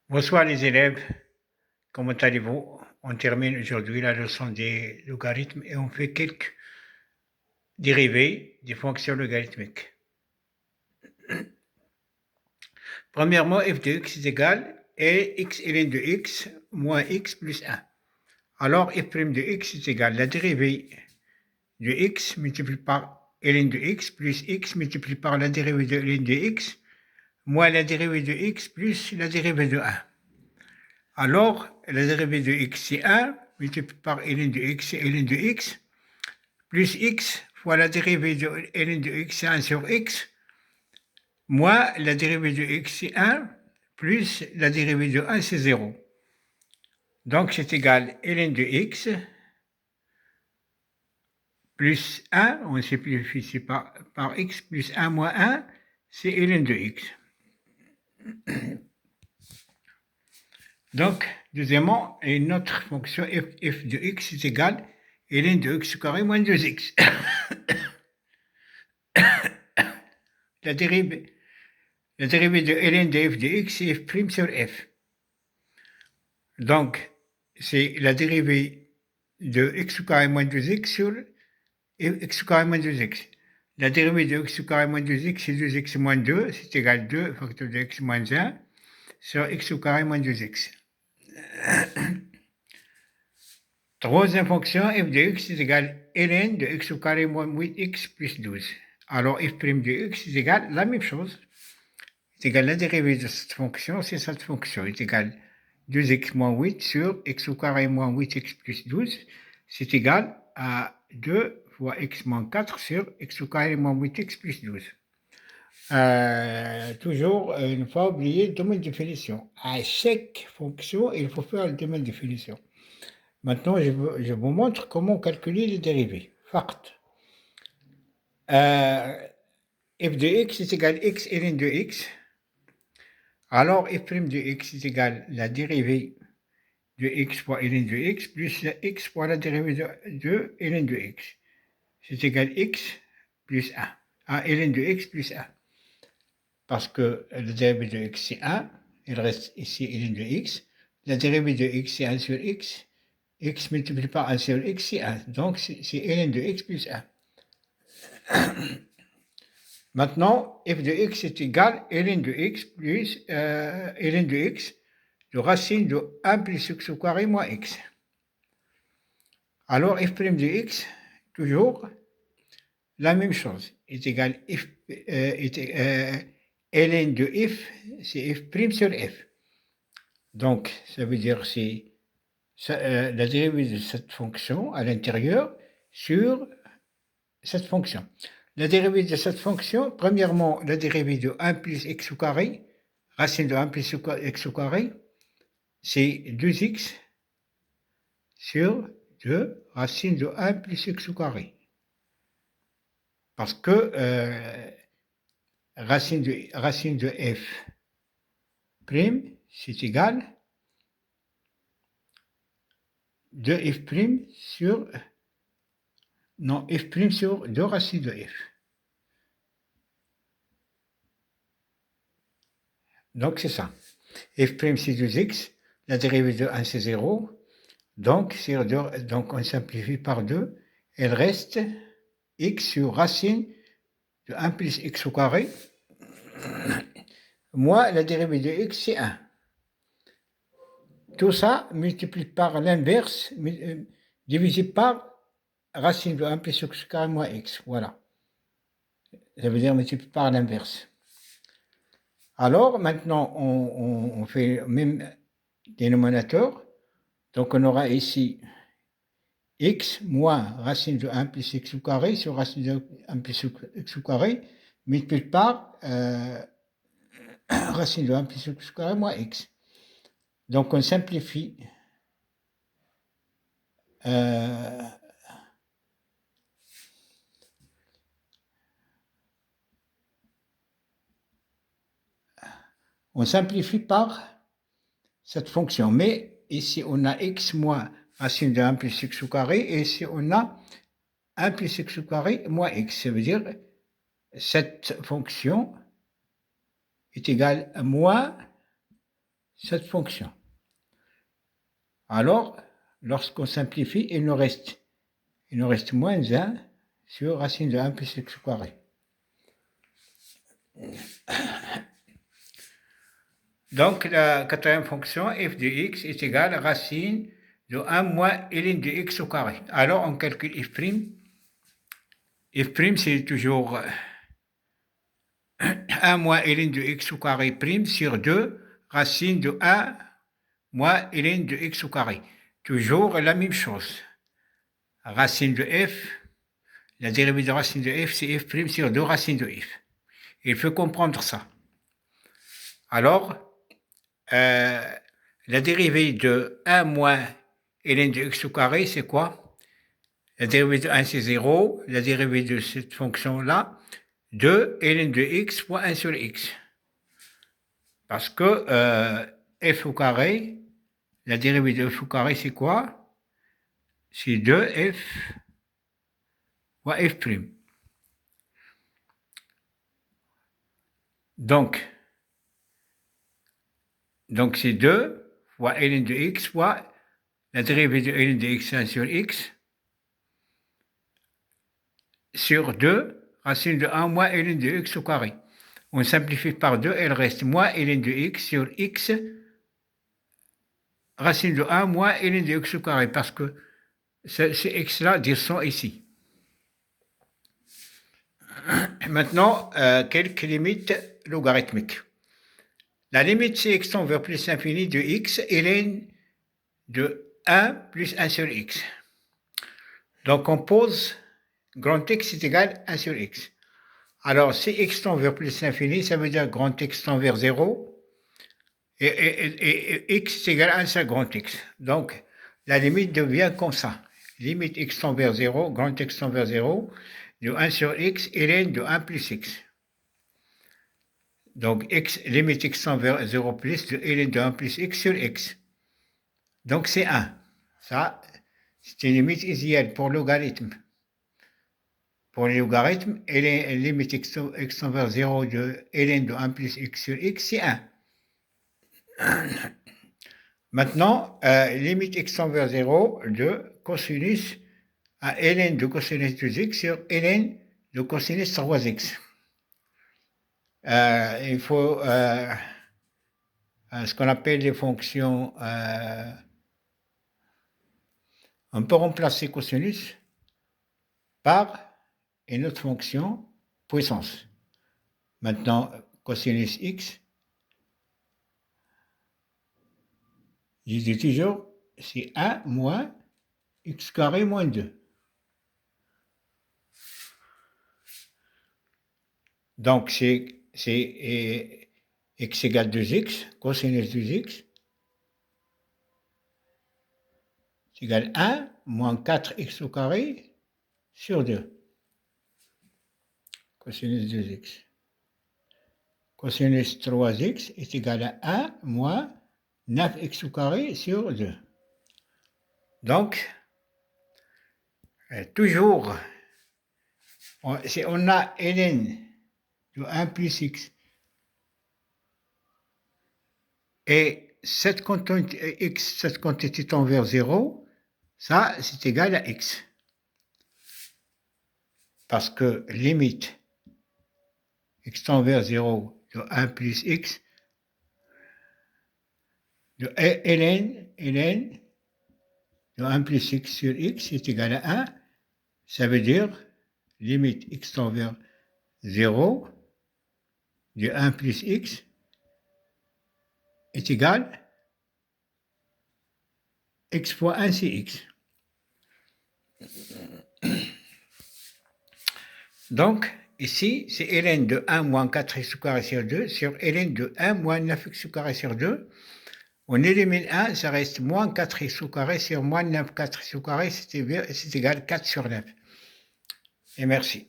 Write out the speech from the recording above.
Bonsoir les élèves, comment allez-vous? On termine aujourd'hui la leçon des logarithmes et on fait quelques dérivés des fonctions logarithmiques. Premièrement, f de x est égal à x ln de x moins x plus 1. Alors f' de x est égal à la dérivée de x multiplié par ln de x plus x multiplié par la dérivée de ln de x moins la dérivée de x plus la dérivée de 1. Alors, la dérivée de x c'est 1 multiplié par ln de x c'est ln de x plus x fois la dérivée de ln de x c'est 1 sur x moins la dérivée de x c'est 1 plus la dérivée de 1 c'est 0. Donc c'est égal à ln de x plus 1, on simplifie ici par x plus 1 moins 1, c'est ln de x. Donc, deuxièmement, une autre fonction f de x est égale à ln de x carré moins 2x. la dérivée de ln de f de x, c'est f' sur f. Donc, c'est la dérivée de x au carré moins 2x sur x au carré moins 2x. La dérivée de x au carré moins 2x, c'est 2x moins 2, c'est égal à 2 facteur de x moins 1 sur x au carré moins 2x. Troisième fonction, f de x est égal à ln de x au carré moins 8x plus 12. Alors, f' de x est égal à la même chose. C'est égal à la dérivée de cette fonction, c'est cette fonction, est égal à 2x moins 8 sur x au carré moins 8x plus 12, c'est égal à 2 fois x moins 4 sur x au carré moins 8x plus 12. Toujours, il ne faut pas oublier le domaine de définition. À chaque fonction, il faut faire le domaine de définition. Maintenant, je vous montre comment calculer les dérivées. Fact. F de x est égal à x ln de x. Alors, f' de x est égal à la dérivée de x fois ln de x plus la x fois la dérivée de ln de x. C'est égal à x plus 1. À ln de x plus 1. Parce que la dérivée de x c'est 1, il reste ici ln de x. La dérivée de x c'est 1 sur x. X multiplié par 1 sur x c'est 1. Donc c'est ln de x plus 1. Maintenant, f de x est égal à ln de x plus ln de x de racine de 1 plus x au carré moins x. Alors f' de x, toujours la même chose, est égal à ln de f, c'est f' sur f. Donc, ça veut dire c'est la dérivée de cette fonction à l'intérieur sur cette fonction. La dérivée de cette fonction, premièrement, la dérivée de 1 plus x au carré, racine de 1 plus x au carré, c'est 2x sur 2 racine de 1 plus x au carré. Parce que racine de f prime, c'est égal à 2f' sur... Non, f' sur 2 racines de f. Donc, c'est ça. F' c'est 2x, la dérivée de 1 c'est 0. Donc, on simplifie par 2. Il reste x sur racine de 1 plus x au carré. Moins la dérivée de x c'est 1. Tout ça multiplié par l'inverse, divisé par racine de 1 plus x au carré moins x. Voilà. Ça veut dire multiplié par l'inverse. Alors, maintenant, on fait le même dénominateur. Donc, on aura ici x moins racine de 1 plus x au carré sur racine de 1 plus x au carré multiplié par racine de 1 plus x au carré moins x. Donc, on simplifie. On simplifie par cette fonction. Mais ici, on a x moins racine de 1 plus x au carré. Et ici, on a 1 plus x au carré moins x. Ça veut dire cette fonction est égale à moins cette fonction. Alors, lorsqu'on simplifie, il nous reste moins 1 sur racine de 1 plus x au carré. Donc, la quatrième fonction, f de x est égale à racine de 1 moins ln de x au carré. Alors, on calcule f'. F', c'est toujours 1 moins ln de x au carré prime sur 2 racine de 1 moins ln de x au carré. Toujours la même chose. Racine de f, la dérivée de racine de f, c'est f' sur 2 racines de f. Il faut comprendre ça. Alors, la dérivée de 1 moins ln de x au carré, c'est quoi? La dérivée de 1, c'est 0. La dérivée de cette fonction-là, 2 ln de x fois 1 sur x. Parce que f au carré, la dérivée de f au carré, c'est quoi? C'est 2f fois f'. Donc c'est 2 fois ln de x fois la dérivée de ln de x 1 sur x sur 2 racine de 1 moins ln de x au carré. On simplifie par 2, elle reste moins ln de x sur x racine de 1 moins ln de x au carré, parce que ces x-là descendent ici. Maintenant, quelques limites logarithmiques. La limite c'est x tend vers plus l'infini de x ln de 1 plus 1 sur x. Donc on pose grand X est égal à 1 sur x. Alors si x tend vers plus l'infini, ça veut dire grand X tend vers 0 et x est égal à 1 sur grand X. Donc la limite devient comme ça. Limite x tend vers 0, grand X tend vers 0, de 1 sur x ln de 1 plus x. Donc limite x tend vers 0 plus de ln de 1 plus x sur x. Donc c'est 1. Ça, c'est une limite idéale pour logarithme. Pour les logarithmes, limite x tend vers 0 de ln de 1 plus x sur x, c'est 1. Maintenant, limite x tend vers 0 de cosinus à ln de cosinus 2x sur ln de cosinus 3x. Il faut ce qu'on appelle les fonctions. On peut remplacer cosinus par une autre fonction puissance. Maintenant, cosinus x, je dis toujours, c'est 1 moins x carré moins 2. Donc, c'est x égale 2x, cosinus 2x, c'est égal 1 moins 4x au carré sur 2. Cosinus 2x. Cosinus 3x est égal à 1 moins 9x au carré sur 2. Donc, toujours, si on a ln de 1 plus x et cette quantité tend vers 0, ça c'est égal à x. Parce que limite x tend vers 0 de 1 plus x de ln de 1 plus x sur x est égal à 1, ça veut dire limite x tend vers 0 de 1 plus x est égal x fois 1 c'est x. Donc, ici, c'est ln de 1 moins 4x au carré sur 2 sur ln de 1 moins 9x au carré sur 2. On élimine 1, ça reste moins 4x au carré sur moins 9 4x au carré, c'est égal 4 sur 9. Et merci.